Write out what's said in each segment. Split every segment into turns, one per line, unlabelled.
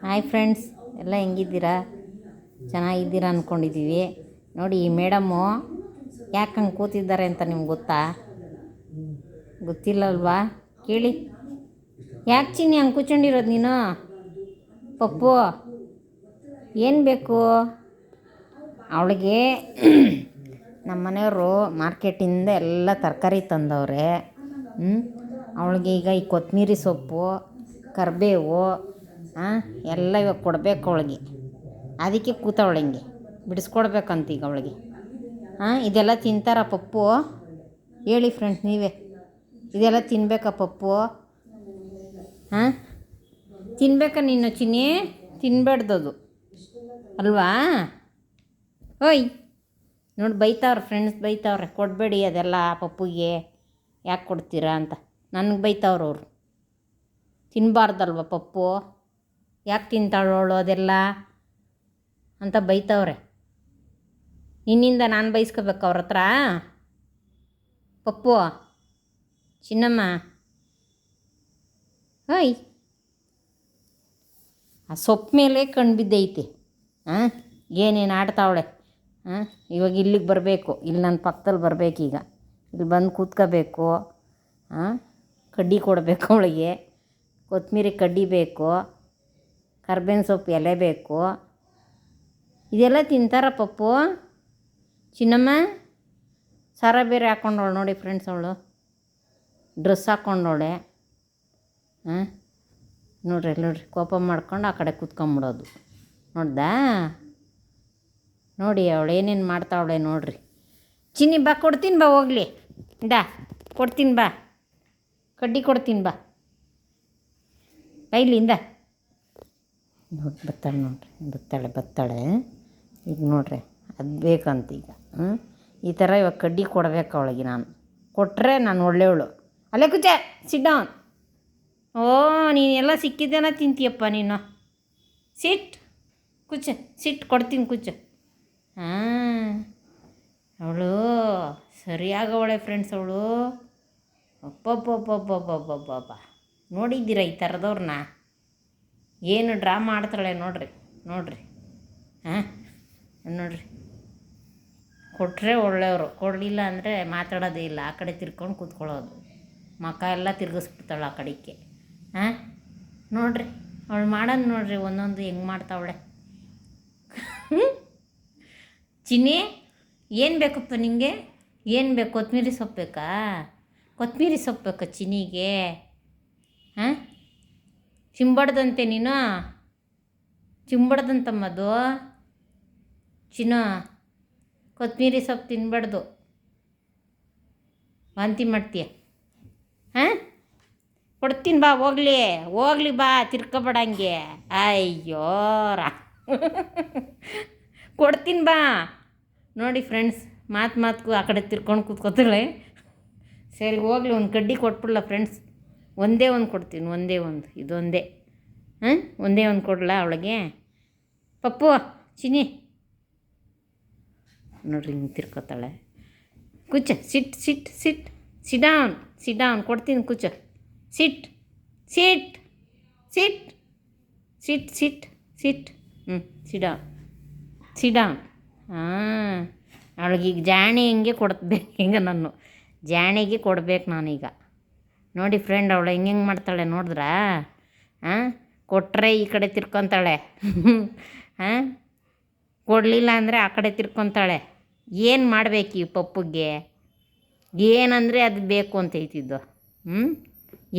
Hi friends, ಎಲ್ಲ ಹೆಂಗಿದ್ದೀರಾ? ಚೆನ್ನಾಗಿದ್ದೀರಾ ಅಂದ್ಕೊಂಡಿದ್ದೀವಿ. ನೋಡಿ, ಈ ಮೇಡಮ್ಮು ಯಾಕೆ ಹಂಗೆ ಕೂತಿದ್ದಾರೆ ಅಂತ ನಿಮ್ಗೆ ಗೊತ್ತಾ? ಗೊತ್ತಿಲ್ಲಲ್ವಾ? ಕೇಳಿ. ಯಾಕೆ ಚಿನ್ನಿ ಹಂಗೆ ಕೂತ್ಕೊಂಡಿರೋದು ನೀನು? ಪಪ್ಪು ಏನು ಬೇಕು ಅವಳಿಗೆ? ನಮ್ಮ ಮನೆಯವರು ಮಾರ್ಕೆಟಿಂದ ಎಲ್ಲ ತರಕಾರಿ ತಂದವ್ರೆ. ಅವಳಿಗೆ ಈಗ ಈ ಕೊತ್ತಂಬರಿ ಸೊಪ್ಪು, ಕರಿಬೇವು ಎಲ್ಲ ಇವಾಗ ಕೊಡಬೇಕು ಅವಳಿಗೆ. ಅದಕ್ಕೆ ಕೂತವಳು ಹಿಂಗೆ ಬಿಡಿಸ್ಕೊಡ್ಬೇಕಂತ ಈಗ ಅವಳಿಗೆ. ಇದೆಲ್ಲ ತಿಂತಾರ ಪಪ್ಪು? ಹೇಳಿ ಫ್ರೆಂಡ್ಸ್ ನೀವೇ, ಇದೆಲ್ಲ ತಿನ್ಬೇಕಾ ಪಪ್ಪು? ತಿನ್ಬೇಕಾ ನೀನು ಚಿನ್ನಿ? ತಿನ್ಬೇಡ್ದದು ಅಲ್ವಾ? ಓಯ್ ನೋಡಿ, ಬೈತಾವ್ರೆ ಫ್ರೆಂಡ್ಸ್, ಬೈತಾವ್ರೆ. ಕೊಡಬೇಡಿ ಅದೆಲ್ಲ ಪಪ್ಪುಗೆ, ಯಾಕೆ ಕೊಡ್ತೀರಾ ಅಂತ ನನಗೆ ಬೈತಾವ್ರು ಅವರು. ತಿನ್ನಬಾರ್ದಲ್ವ ಪಪ್ಪು? ಯಾಕೆ ತಿಂತಾಳೋಳು ಅದೆಲ್ಲ ಅಂತ ಬೈತಾವ್ರೆ. ನಿನ್ನಿಂದ ನಾನು ಬೈಸ್ಕೋಬೇಕು ಅವ್ರ ಹತ್ರ? ಪಪ್ಪು, ಚಿನ್ನಮ್ಮ, ಓಯ್ ಆ ಸೊಪ್ಪು ಮೇಲೆ ಕಣ್ಣು ಬಿದ್ದೈತೆ. ಏನೇನು ಆಡ್ತಾವಳೆ. ಇವಾಗ ಇಲ್ಲಿಗೆ ಬರಬೇಕು, ಇಲ್ಲಿ ನನ್ನ ಪಕ್ಕದಲ್ಲಿ ಬರಬೇಕೀಗ. ಇಲ್ಲಿ ಬಂದು ಕೂತ್ಕೋಬೇಕು. ಕಡ್ಡಿ ಕೊಡಬೇಕು ಅವಳಿಗೆ. ಕೊತ್ತಂಬರಿ ಕಡ್ಡಿ ಬೇಕು, ಕರ್ಬೇವಿನ ಸೊಪ್ಪು ಎಲೆ ಬೇಕು. ಇದೆಲ್ಲ ತಿಂತಾರ ಪಪ್ಪು? ಚಿನ್ನಮ್ಮ ಸರ ಬೇರೆ ಹಾಕ್ಕೊಂಡವಳು ನೋಡಿ ಫ್ರೆಂಡ್ಸ್, ಅವಳು ಡ್ರೆಸ್ ಹಾಕ್ಕೊಂಡವಳೆ. ನೋಡ್ರಿ ಕೋಪ ಮಾಡ್ಕೊಂಡು ಆ ಕಡೆ ಕೂತ್ಕೊಂಬಿಡೋದು. ನೋಡ್ದಾ? ನೋಡಿ ಅವಳು ಏನೇನು ಮಾಡ್ತಾವಳೆ ನೋಡ್ರಿ. ಚಿನ್ನಿ ಬಾ, ಕೊಡ್ತೀನಿ ಬಾ, ಹೋಗ್ಲಿ ಕೊಡ್ತೀನಿ ಬಾ, ಕಡ್ಡಿ ಕೊಡ್ತೀನಿ ಬಾ, ಇಲ್ಲಿಂದ. ನೋಡಿ ಬತ್ತಾಳೆ ಈಗ ನೋಡ್ರಿ, ಅದು ಬೇಕಂತ ಈಗ. ಈ ಥರ ಇವಾಗ ಕಡ್ಡಿ ಕೊಡಬೇಕು ಅವಳಿಗೆ. ನಾನು ಕೊಟ್ಟರೆ ನಾನು ಒಳ್ಳೆಯವಳು. ಅಲ್ಲೇ ಕುಚ್ಚ, ಸಿಟ್ ಡೌನ್. ಓ, ನೀನೆಲ್ಲ ಸಿಕ್ಕಿದ್ದೇನ ತಿಂತೀಯಪ್ಪ ನೀನು. ಸಿಟ್, ಕುಚ್ಚ, ಸಿಟ್, ಕೊಡ್ತೀನಿ ಕುಚ್ಚ. ಅವಳು ಸರಿಯಾಗವಳೆ ಫ್ರೆಂಡ್ಸ್ ಅವಳು. ಅಪ್ಪಬ್ಬಬ್ಬಬ್ಬಬ್ಬಬ್ಬಬ್ಬ, ನೋಡಿದ್ದೀರಾ ಈ ಥರದವ್ರನ್ನ? ಏನು ಡ್ರಾಮಾ ಆಡ್ತಾಳೆ ನೋಡ್ರಿ. ನೋಡ್ರಿ ಕೊಟ್ಟರೆ ಒಳ್ಳೆಯವರು, ಕೊಡಲಿಲ್ಲ ಅಂದರೆ ಮಾತಾಡೋದೇ ಇಲ್ಲ. ಆ ಕಡೆ ತಿರ್ಕೊಂಡು ಕೂತ್ಕೊಳ್ಳೋದು, ಮಕ್ಕ ಎಲ್ಲ ತಿರ್ಗಿಸ್ಬಿಡ್ತಾಳೆ ಆ ಕಡೆಗೆ. ನೋಡ್ರಿ ಅವಳು ಮಾಡೋದು ನೋಡ್ರಿ, ಒಂದೊಂದು ಹೆಂಗೆ ಮಾಡ್ತಾವಳೆ. ಚಿನ್ನಿ, ಏನು ಬೇಕಪ್ಪ ನಿನಗೆ? ಏನು ಬೇಕು? ಕೊತ್ತಂಬರಿ ಸೊಪ್ಪು ಬೇಕಾ? ಕೊತ್ತಂಬರಿ ಸೊಪ್ಪು ಬೇಕಾ ಚಿನ್ನಿಗೆ? ಚಿಂಬಡ್ದಂತೆ ನೀನು, ಚಿಂಬಡ್ದಂತಮ್ಮದು ಚಿನ್ನ. ಕೊತ್ತಂಬರಿ ಸೊಪ್ಪು ತಿನ್ಬಾರ್ದು, ವಾಂತಿ ಮಾಡ್ತೀಯ. ಕೊಡ್ತೀನಿ ಬಾ, ಹೋಗ್ಲಿ ಬಾ, ತಿರ್ಕೊಬೇಡ ಹಂಗೆ. ಅಯ್ಯೋ ಕೊಡ್ತೀನಿ ಬಾ. ನೋಡಿ ಫ್ರೆಂಡ್ಸ್, ಮಾತಿಗೂ ಆ ಕಡೆ ತಿರ್ಕೊಂಡು ಕೂತ್ಕೋತಾಳೆ. ಸರಿ ಹೋಗ್ಲಿ, ಒಂದು ಕಡ್ಡಿ ಕೊಟ್ಬಿಡಲ ಫ್ರೆಂಡ್ಸ್. ಒಂದೇ ಒಂದು ಕೊಡ್ತೀನಿ, ಒಂದೇ ಒಂದು, ಇದೊಂದೇ. ಒಂದೇ ಒಂದು ಕೊಡಲ ಅವಳಿಗೆ? ಪಪ್ಪು, ಚಿನ್ನಿ ನೋಡ್ರಿ ಹಿಂಗೆ ತಿರ್ಕೋತಾಳೆ. ಕುಚ್ಚ, ಸಿಡೌನ್, ಕೊಡ್ತೀನಿ ಕುಚ್ಚ. ಸಿಟ್, ಸಿಡೌನ್. ಅವಳಿಗೀಗ ಜಾಣೆ ಹಿಂಗೆ ಕೊಡ್ಬೇಕು. ಈಗ ನಾನು ಜಾಣೆಗೆ ಕೊಡ್ಬೇಕು ನಾನೀಗ. ನೋಡಿ ಫ್ರೆಂಡ್, ಅವಳು ಹೆಂಗೆ ಮಾಡ್ತಾಳೆ ನೋಡಿದ್ರಾ? ಕೊಟ್ಟರೆ ಈ ಕಡೆ ತಿರ್ಕೊತಾಳೆ, ಕೊಡಲಿಲ್ಲ ಅಂದರೆ ಆ ಕಡೆ ತಿರ್ಕೊತಾಳೆ. ಏನು ಮಾಡಬೇಕು ಈ ಪಪ್ಪುಗೆ? ಏನಂದರೆ ಅದು ಬೇಕು ಅಂತೈತಿದ್ದು.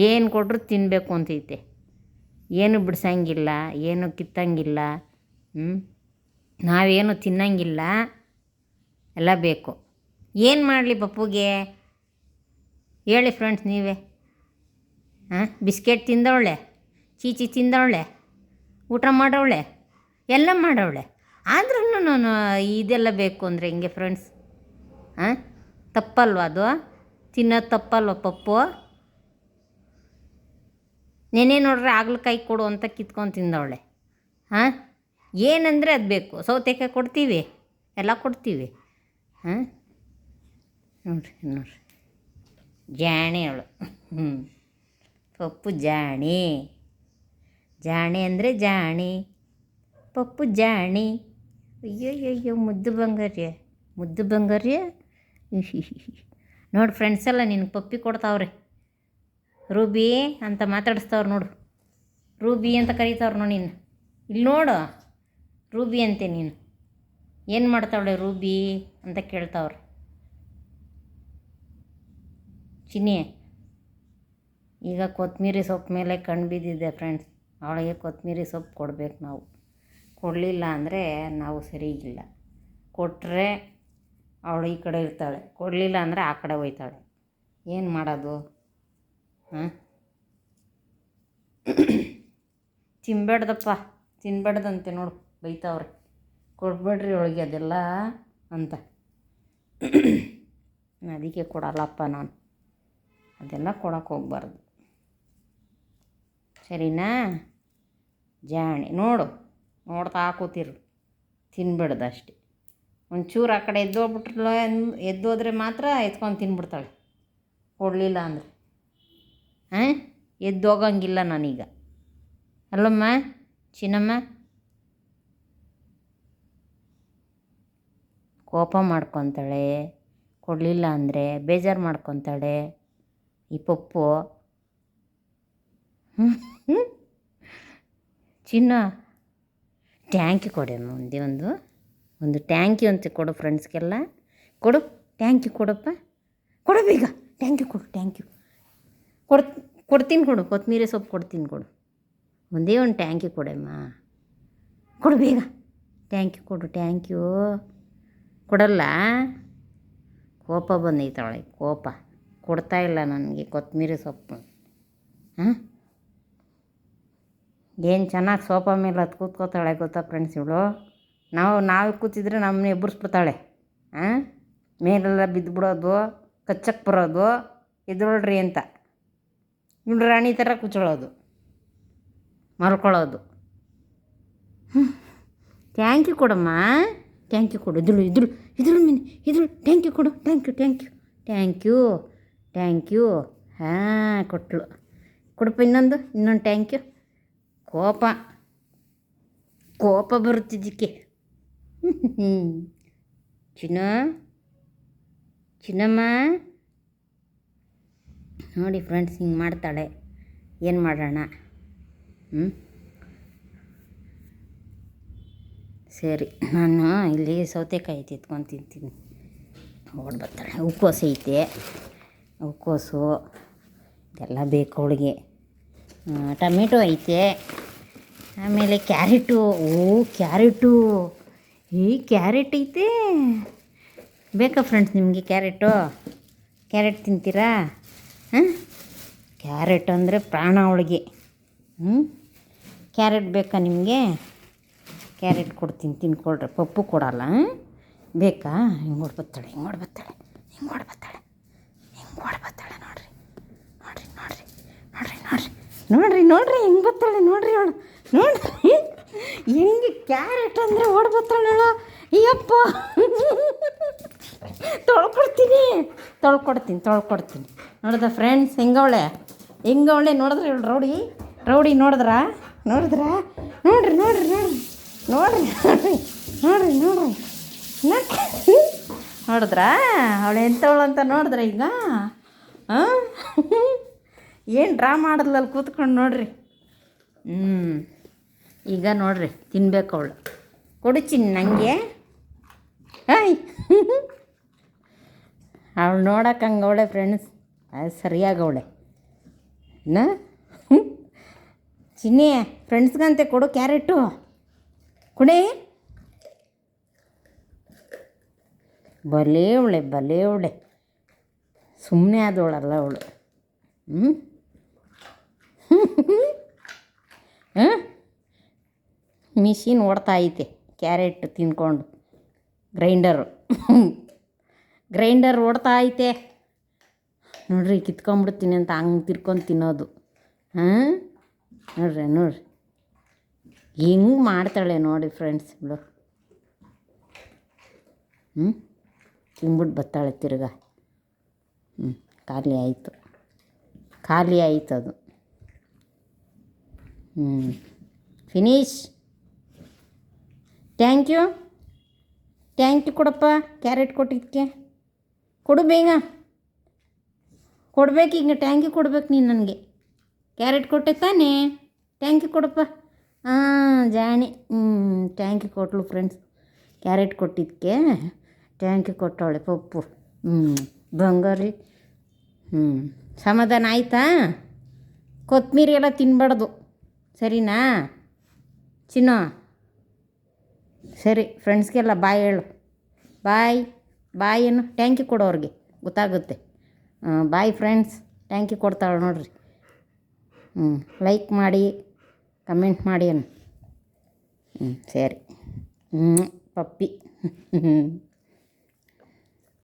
ಏನು ಕೊಟ್ಟರು ತಿನ್ನಬೇಕು ಅಂತೈತೆ. ಏನು ಬಿಡ್ಸಂಗಿಲ್ಲ, ಏನು ಕಿತ್ತಂಗಿಲ್ಲ, ನಾವೇನು ತಿನ್ನಂಗಿಲ್ಲ, ಎಲ್ಲ ಬೇಕು. ಏನು ಮಾಡಲಿ ಪಪ್ಪುಗೆ ಹೇಳಿ ಫ್ರೆಂಡ್ಸ್ ನೀವೇ? ಬಿಸ್ಕೆಟ್ ತಿಂದವಳೆ, ಚೀಚಿ ತಿಂದವಳೆ, ಊಟ ಮಾಡವಳೆ, ಎಲ್ಲ ಮಾಡವಳೆ. ಆದ್ರೂ ನಾನು ಇದೆಲ್ಲ ಬೇಕು ಅಂದರೆ ಹೆಂಗೆ ಫ್ರೆಂಡ್ಸ್? ತಪ್ಪಲ್ವ ಅದು? ತಿನ್ನೋದು ತಪ್ಪಲ್ವ ಪಪ್ಪು? ನೆನೆ ನೋಡ್ರೆ ಹಾಗಲಕಾಯಿ ಕೊಡು ಅಂತ ಕಿತ್ಕೊಂಡು ತಿಂದವಳೆ. ಏನಂದರೆ ಅದು ಬೇಕು. ಸೌತೆಕಾಯಿ ಕೊಡ್ತೀವಿ, ಎಲ್ಲ ಕೊಡ್ತೀವಿ. ನೋಡ್ರಿ ಜಾಣೆ ಅವಳು. ಪಪ್ಪು ಜಾಣೆ ಅಂದರೆ ಜಾಣಿ, ಪಪ್ಪು ಜಾಣಿ. ಅಯ್ಯೋ ಮುದ್ದು ಬಂಗಾರ್ಯ, ಮುದ್ದು ಬಂಗಾರ್ಯ. ನೋಡಿ ಫ್ರೆಂಡ್ಸ್ ಎಲ್ಲ ನಿನಗೆ ಪಪ್ಪಿ ಕೊಡ್ತಾವ್ರೆ. ರೂಬಿ ಅಂತ ಮಾತಾಡಿಸ್ತಾವ್ರು ನೋಡು, ರೂಬಿ ಅಂತ ಕರೀತಾವ್ರು ನೋಡಿ ನಿನ್ನ. ಇಲ್ಲಿ ನೋಡು ರೂಬಿ ಅಂತೆ, ನೀನು ಏನು ಮಾಡ್ತಾವಳೆ ರೂಬಿ ಅಂತ ಕೇಳ್ತಾವ್ರೆ. ಚಿನ್ನಿ ಈಗ ಕೊತ್ತಂಬರಿ ಸೊಪ್ಪು ಮೇಲೆ ಕಣ್ಣು ಬಿದ್ದಿದೆ ಫ್ರೆಂಡ್ಸ್. ಅವಳಿಗೆ ಕೊತ್ತಂಬರಿ ಸೊಪ್ಪು ಕೊಡಬೇಕು ನಾವು. ಕೊಡಲಿಲ್ಲ ಅಂದರೆ ನಾವು ಸರಿಗಿಲ್ಲ. ಕೊಟ್ಟರೆ ಅವಳು ಈ ಕಡೆ ಇರ್ತಾಳೆ, ಕೊಡಲಿಲ್ಲ ಅಂದರೆ ಆ ಕಡೆ ಹೋಯ್ತಾಳೆ. ಏನು ಮಾಡೋದು? ಹಾಂ, ತಿನ್ಬೇಡ್ದಪ್ಪ, ತಿನ್ಬೇಡ್ದಂತೆ ನೋಡು, ಬೈತಾವ್ರೆ. ಕೊಡಬೇಡ್ರಿ ಅವಳಿಗೆ ಅದೆಲ್ಲ ಅಂತ. ಅದಕ್ಕೆ ಕೊಡಲ್ಲಪ್ಪ ನಾನು, ಅದೆಲ್ಲ ಕೊಡೋಕೆ ಹೋಗ್ಬಾರ್ದು, ಸರಿನಾ? ಜಾಣಿ ನೋಡು, ನೋಡ್ತಾ ಕೂತಿರು, ತಿನ್ಬಿಡ್ದು ಅಷ್ಟೆ. ಒಂಚೂರು ಆ ಕಡೆ ಎದ್ದೋಗ್ಬಿಟ್ರಲ್ಲ, ಎದ್ದೋದ್ರೆ ಮಾತ್ರ ಎತ್ಕೊಂಡು ತಿನ್ಬಿಡ್ತಾಳೆ. ಕೊಡಲಿಲ್ಲ ಅಂದರೆ ಹಾಂ, ಎದ್ದೋಗಂಗಿಲ್ಲ ನಾನೀಗ, ಅಲ್ಲಮ್ಮ ಚಿನ್ನಮ್ಮ? ಕೋಪ ಮಾಡ್ಕೊತಾಳೆ, ಕೊಡಲಿಲ್ಲ ಅಂದರೆ ಬೇಜಾರು ಮಾಡ್ಕೊತಾಳೆ ಈ ಪಪ್ಪು. ಚಿನ್ನ ಟ್ಯಾಂಕಿ ಕೊಡಮ್ಮ, ಒಂದೇ ಒಂದು ಟ್ಯಾಂಕಿ ಅಂತ ಕೊಡು ಫ್ರೆಂಡ್ಸ್ಗೆಲ್ಲ. ಕೊಡು ಟ್ಯಾಂಕಿ, ಕೊಡಪ್ಪ, ಕೊಡು ಬೇಗ ಟ್ಯಾಂಕಿ ಕೊಡು, ಟ್ಯಾಂಕಿ ಕೊಡ್ತೀನಿ, ಕೊಡು ಕೊತ್ತಂಬರಿ ಸೊಪ್ಪು ಕೊಡ್ತೀನಿ, ಕೊಡು ಒಂದೇ ಒಂದು ಟ್ಯಾಂಕಿ ಕೊಡಮ್ಮ, ಕೊಡು ಬೇಗ ಟ್ಯಾಂಕಿ ಕೊಡು. ಟ್ಯಾಂಕ್ಯೂ ಕೊಡಲ್ಲ, ಕೋಪ ಬಂದೈತೆ ಅವಳಿಗೆ, ಕೋಪ. ಕೊಡ್ತಾಯಿಲ್ಲ ನನಗೆ ಕೊತ್ತಂಬರಿ ಸೊಪ್ಪು. ಹಾಂ, ಏನು ಚೆನ್ನಾಗಿ ಸೋಫಾ ಮೇಲೆ ಹತ್ತು ಕೂತ್ಕೋತಾಳೆ ಗೊತ್ತಾ ಫ್ರೆಂಡ್ಸ್ ಇವಳು. ನಾವು ಕೂತಿದ್ರೆ ನಮ್ಮನ್ನ ಎಬ್ಬರಿಸ್ಬಿಡ್ತಾಳೆ. ಹಾಂ, ಮೇಲೆಲ್ಲ ಬಿದ್ದುಬಿಡೋದು, ಕಚ್ಚಕ್ಕೆ ಬರೋದು, ಎದ್ದೇಳ್ರಿ ಅಂತ. ಇವಳು ರಾಣಿ ಥರ ಕೂತ್ಕೊಳ್ಳೋದು, ಮಲ್ಕೊಳ್ಳೋದು. ಟ್ಯಾಂಕಿ ಕೊಡಮ್ಮ, ಟ್ಯಾಂಕಿ ಕೊಡು. ಇದ್ರು ಮೀನು ಇದ್ರು, ಟ್ಯಾಂಕಿ ಕೊಡು, ಥ್ಯಾಂಕ್ ಯು. ಹಾಂ, ಕೊಟ್ಟಳು. ಕೊಡಪ್ಪ ಇನ್ನೊಂದು ಟ್ಯಾಂಕ್ಯು. ಕೋಪ ಬರುತ್ತಿದ್ದಕ್ಕೆ. ಚಿನ್ನಮ್ಮ ನೋಡಿ ಫ್ರೆಂಡ್ಸ್, ಹಿಂಗೆ ಮಾಡ್ತಾಳೆ. ಏನು ಮಾಡೋಣ? ಸರಿ, ನಾನು ಇಲ್ಲಿ ಸೌತೆಕಾಯಿ ಎತ್ಕೊಂಡು ತಿಂತೀನಿ. ಬರ್ತಾಳೆ. ಹೂಕೋಸು ಐತೆ, ಹೂಕೋಸು ಇದೆಲ್ಲ ಬೇಕು ಅವಳಿಗೆ. ಟೊಮೆಟೊ ಐತೆ, ಆಮೇಲೆ ಕ್ಯಾರೆಟು. ಕ್ಯಾರೆಟ್ ಐತೆ. ಬೇಕಾ ಫ್ರೆಂಡ್ಸ್ ನಿಮಗೆ ಕ್ಯಾರೆಟ್ ತಿಂತೀರಾ? ಹಾಂ, ಕ್ಯಾರೆಟ್ ಅಂದರೆ ಪ್ರಾಣ ಅವಳಿಗೆ. ಕ್ಯಾರೆಟ್ ಬೇಕಾ ನಿಮಗೆ? ಕ್ಯಾರೆಟ್ ಕೊಡ್ತೀನಿ, ತಿನ್ಕೊಳ್ರಿ. ಪಪ್ಪು ಕೊಡಲ್ಲ, ಬೇಕಾ? ಹಿಂಗೆ ಬರ್ತಾಳೆ ನೋಡ್ರಿ ಹೆಂಗೆ ಬರ್ತಾಳೆ ನೋಡ್ರಿ ಅವಳು. ನೋಡ್ರಿ ಹೆಂಗೆ ಕ್ಯಾರೆಟ್ ಅಂದರೆ ಓಡ್ಬರ್ತಾಳೆ ಅವಳು. ಅಯ್ಯಪ್ಪ, ತೊಳ್ಕೊಡ್ತೀನಿ. ನೋಡ್ದ ಫ್ರೆಂಡ್ಸ್ ಹೆಂಗವಳೆ ನೋಡಿದ್ರೆ ಇವಳು ರೌಡಿ ನೋಡಿದ್ರಾ? ನೋಡಿದ್ರಾ? ಅವಳು ಎಂಥವಳು ಅಂತ ನೋಡಿದ್ರ ಈಗ? ಹಾಂ, ಏನು ಡ್ರಾ ಮಾಡಿದ್ಲಲ್ಲಿ ಕೂತ್ಕೊಂಡು ನೋಡ್ರಿ. ಈಗ ನೋಡ್ರಿ ತಿನ್ಬೇಕು ಅವಳು. ಕೊಡು ಚಿನ್ನ ನನಗೆ. ಹಾಯ್, ಅವಳು ನೋಡಕ್ಕೆ ಹಂಗವಳೆ ಫ್ರೆಂಡ್ಸ್, ಅದು ಸರಿಯಾಗವಳೆ. ಚಿನ್ನಿ ಫ್ರೆಂಡ್ಸ್ಗಂತೆ ಕೊಡು ಕ್ಯಾರೆಟು, ಕೊಡಿ. ಬಲೇ ಅವಳೆ, ಸುಮ್ಮನೆ ಆದವಳಲ್ಲ ಅವಳು. ಮಿಷಿನ್ ಓಡ್ತಾ ಐತೆ ಕ್ಯಾರೆಟ್ ತಿನ್ಕೊಂಡು. ಗ್ರೈಂಡರ್ ಓಡ್ತಾ ಐತೆ ನೋಡ್ರಿ. ಕಿತ್ಕೊಂಡ್ಬಿಡ್ತೀನಿ ಅಂತ ಹಂಗೆ ತಿರ್ಕೊಂಡು ತಿನ್ನೋದು. ಹಾಂ, ನೋಡ್ರಿ ಹೆಂಗೆ ಮಾಡ್ತಾಳೆ ನೋಡಿ ಫ್ರೆಂಡ್ಸ್ ಇವಳು. ತಿಂದ್ಬಿಟ್ಟು ಬರ್ತಾಳೆ ತಿರ್ಗಾ. ಖಾಲಿ ಆಯಿತು ಅದು. ಫಿನಿಶ್. ಥ್ಯಾಂಕ್ ಯು ಕೊಡಪ್ಪ, ಕ್ಯಾರೆಟ್ ಕೊಟ್ಟಿದ್ದಕ್ಕೆ. ಕೊಡು ಬೇಗ, ಕೊಡ್ಬೇಕು ಈಗ. ಟ್ಯಾಂಕ್ ಯು ಕೊಡ್ಬೇಕು ನೀನು ನನಗೆ. ಕ್ಯಾರೆಟ್ ಕೊಟ್ಟೆ ತಾನೇ? ಟ್ಯಾಂಕ್ ಯು ಕೊಡಪ್ಪ. ಹಾಂ ಜಾಣಿ. ಟ್ಯಾಂಕ್ ಯು ಕೊಟ್ಟಳು ಫ್ರೆಂಡ್ಸ್. ಕ್ಯಾರೆಟ್ ಕೊಟ್ಟಿದ್ದಕ್ಕೆ ಟ್ಯಾಂಕ್ ಯು ಕೊಟ್ಟವಳೆ ಪಪ್ಪು. ಬಂಗಾರಿ. ಸಮಾಧಾನ ಆಯಿತಾ? ಕೊತ್ತಂಬರಿ ಎಲ್ಲ ತಿನ್ನಬಾರ್ದು, ಸರಿನಾ ಚಿನ್ನು? ಸರಿ, ಫ್ರೆಂಡ್ಸ್ಗೆಲ್ಲ ಬಾಯ್ ಹೇಳು. ಬಾಯ್ ಏನು? ಟ್ಯಾಂಕ್ ಯು ಕೊಡೋರಿಗೆ ಗೊತ್ತಾಗುತ್ತೆ. Bye friends. ಟ್ಯಾಂಕ್ ಯು ಕೊಡ್ತಾಳೆ ನೋಡಿರಿ. ಲೈಕ್ ಮಾಡಿ, ಕಮೆಂಟ್ ಮಾಡಿ ಅನ್ನು. ಸರಿ. ಪಪ್ಪಿ.